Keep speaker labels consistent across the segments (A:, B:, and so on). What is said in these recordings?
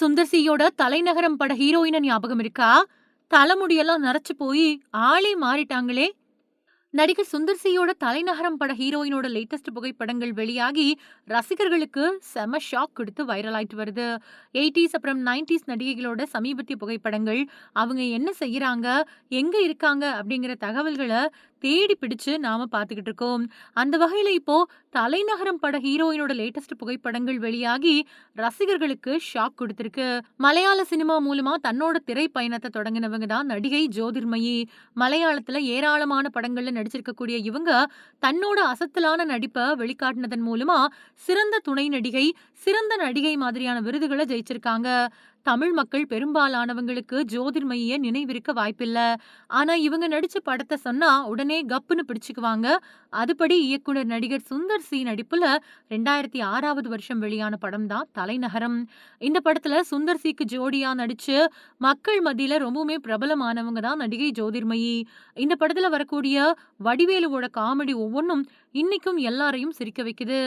A: சுந்தர் சியோட தலைநகரம் பட ஹீரோயின ஞாபகம் இருக்கா? தலைமுடியெல்லாம் நரைச்சு போய் ஆளே மாறிட்டாங்களே! நடிகர் சுந்தர் சியோட தலைநகரம் பட ஹீரோயினோட லேட்டஸ்ட் புகைப்படங்கள் வெளியாகி ரசிகர்களுக்கு செம ஷாக் கொடுத்து வைரல் ஆயிட்டு வருது. 80s அப்புறம் 90s நடிகைகளோட சமீபத்திய புகைப்படங்கள், அவங்க என்ன செய்யறாங்க, எங்க இருக்காங்க அப்படிங்கிற தகவல்களை தேடி பிடிச்சு நாம பார்த்துக்கிட்டு இருக்கோம். அந்த வகையில இப்போ தலைநகரம் பட ஹீரோயினோட லேட்டஸ்ட் புகைப்படங்கள் வெளியாகி ரசிகர்களுக்கு ஷாக் கொடுத்திருக்கு. மலையாள சினிமா மூலமா தன்னோட திரை பயணத்தை தொடங்கினவங்க தான் நடிகை ஜோதிர்மயி. மலையாளத்துல ஏராளமான படங்கள்ல நடிச்சிருக்கக்கூடிய இவங்க தன்னோட அசத்தலான நடிப்பை வெளிக்காட்டினதன் மூலமா சிறந்த துணை நடிகை, சிறந்த நடிகை மாதிரியான விருதுகளை ஜெயிச்சிருக்காங்க. தமிழ் மக்கள் பெரும்பாலானவங்களுக்கு ஜோதிர்மயிய நினைவிருக்க வாய்ப்பில்ல. ஆனா இவங்க நடிச்ச படத்தை சொன்னா உடனே கப்புன்னு பிடிச்சுக்குவாங்க. அதுபடி இயக்குனர் நடிகர் சுந்தர் சி நடிப்புல 2006வது வருஷம் வெளியான படம் தான் தலைநகரம். இந்த படத்துல சுந்தர் சிக்கு ஜோடியா நடிச்சு மக்கள் மத்தியில ரொம்பவுமே பிரபலமானவங்க தான் நடிகை ஜோதிர்மயி. இந்த படத்துல வரக்கூடிய வடிவேலுவோட காமெடி ஒவ்வொன்றும் இன்னைக்கும் எல்லாரையும் சிரிக்க வைக்குது.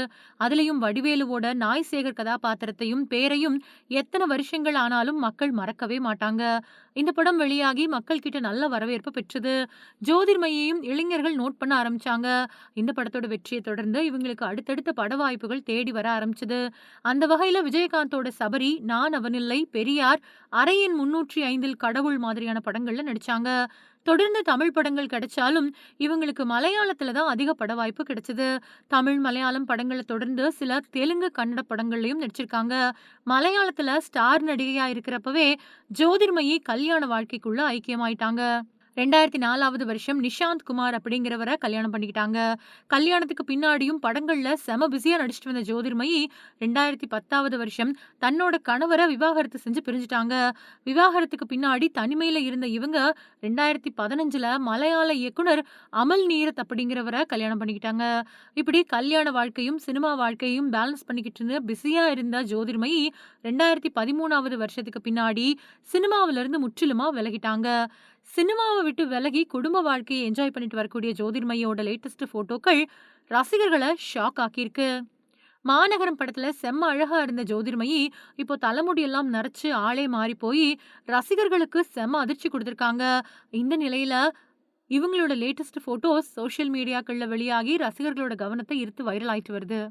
A: அதுலயும் வடிவேலுவோட நாய்சேகர் கதாபாத்திரத்தையும் பேரையும் எத்தனை வருஷங்கள் ஆனாலும் மக்கள் மறக்கவே மாட்டாங்க. இந்த படம் வெளியாகி மக்கள் கிட்ட நல்ல வரவேற்பு பெற்றது. ஜோதிர்மயையும் இளைஞர்கள் நோட் பண்ண ஆரம்பிச்சாங்க. இந்த படத்தோட வெற்றியை தொடர்ந்து இவங்களுக்கு அடுத்தடுத்த பட வாய்ப்புகள் தேடி வர ஆரம்பிச்சது. அந்த வகையில விஜயகாந்தோட சபரி, நான் அவனில்லை, பெரியார், அறை எண் 305 கடவுள் மாதிரியான படங்கள்ல நடிச்சாங்க. தொடர்ந்து தமிழ் படங்கள் கிடைச்சாலும் இவங்களுக்கு மலையாளத்துல தான் அதிக பட வாய்ப்பு கிடைச்சது. தமிழ், மலையாளம் படங்களை தொடர்ந்து சில தெலுங்கு, கன்னட படங்கள்லயும் நடிச்சிருக்காங்க. மலையாளத்துல ஸ்டார் நடிகையா இருக்கிறப்பவே ஜோதிர்மயி கல்யாண வாழ்க்கைக்குள்ள ஐக்கியமாயிட்டாங்க. 2004வது வருஷம் நிஷாந்த் குமார் அப்படிங்கிறவரை கல்யாணம் பண்ணிக்கிட்டாங்க. கல்யாணத்துக்கு பின்னாடியும் படங்கள்ல செம பிஸியா நடிச்சிட்டு வந்த ஜோதிர்மயி 2010வது வருஷம் தன்னோட கணவரை விவாகரத்து செஞ்சு பிரிஞ்சுட்டாங்க. விவாகரத்துக்கு பின்னாடி தனிமையில இருந்த இவங்க 2015ல மலையாள இயக்குனர் அமல் நீரத் அப்படிங்கிறவரை கல்யாணம் பண்ணிக்கிட்டாங்க. இப்படி கல்யாண வாழ்க்கையும் சினிமா வாழ்க்கையும் பேலன்ஸ் பண்ணிக்கிட்டு பிஸியா இருந்த ஜோதிர்மயி 2013வது வருஷத்துக்கு பின்னாடி சினிமாவில இருந்து முற்றிலுமா விலகிட்டாங்க. சினிமாவை விட்டு விலகி குடும்ப வாழ்க்கையை என்ஜாய் பண்ணிட்டு வரக்கூடிய ஜோதிர்மயோட லேட்டஸ்ட் போட்டோக்கள் ரசிகர்களை ஷாக் ஆக்கியிருக்கு. மாநகரம் படத்துல செம்ம அழகா இருந்த ஜோதிர்மயி இப்போ தலைமுடியெல்லாம் நரைச்சு ஆளே மாறி போய் ரசிகர்களுக்கு செம்ம அதிர்ச்சி கொடுத்திருக்காங்க. இந்த நிலையில இவங்களோட லேட்டஸ்ட் போட்டோஸ் சோஷியல் மீடியாக்கள்ல வெளியாகி ரசிகர்களோட கவனத்தை ஈர்த்து வைரல் ஆயிட்டு வருது.